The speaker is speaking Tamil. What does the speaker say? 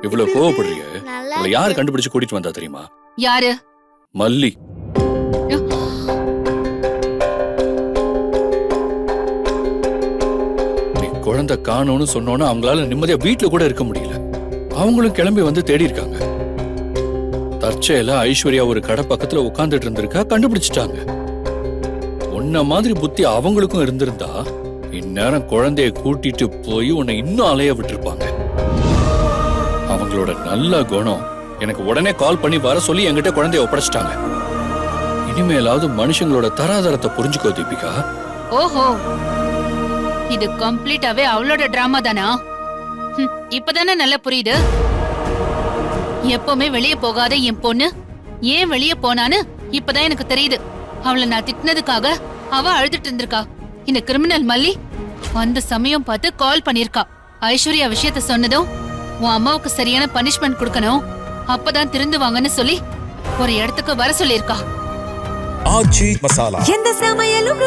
இவ்வளவு கோவப்படுறீங்க? உங்களை யாரு கண்டுபிடிச்சு கூட்டிட்டு வந்தா தெரியுமா? யாரு? மல்லி. நீ குழந்தை காணோம்னு சொன்னோன்னு அவங்களால நிம்மதியா வீட்டுல கூட இருக்க முடியல. அவங்களும் கிளம்பி வந்து தேடி இருக்காங்க. தற்செயலா ஐஸ்வர்யா ஒரு கடை பக்கத்துல உட்கார்ந்துட்டு இருந்திருக்கா, கண்டுபிடிச்சிட்டாங்க. உன்ன மாதிரி புத்தி அவங்களுக்கும் இருந்திருந்தா இந்நேரம் குழந்தைய கூட்டிட்டு போய் உன்னை இன்னும் அலைய விட்டுருப்பாங்க. அவங்களோட நல்ல குணம் எனக்கு உடனே கால் பண்ணி வர சொல்லி என்கிட்ட குழந்தைய ஒப்படைச்சிட்டாங்க. இனிமேலாவது மனுஷங்களோட தராதரத்தை புரிஞ்சுக்கோ தீபிகா. ஓஹோ, இது கம்ப்ளீட்டாவே அவளோட டிராமா தானா? இப்பதானே நல்லா புரியுது. எப்பவுமே வெளியே போகாத என் பொண்ணு ஏன் வெளியே போனான்னு இப்பதான் எனக்கு தெரியுது. அவளை நான் திட்டினதுக்காக அவ அழுதுட்டு இருந்திருக்கா. இந்த கிரிமினல் மல்லி அந்த சமயம் பார்த்து கால் பண்ணிருக்கா. ஐஸ்வர்யா விஷயத்த சொன்னதும் உன் அம்மாவுக்கு சரியான பனிஷ்மெண்ட் கொடுக்கணும், அப்பதான் திருந்துவாங்கன்னு சொல்லி ஒரு இடத்துக்கு வர சொல்லிருக்கா. ஆச்சி மசாலா. எந்த சமையலும்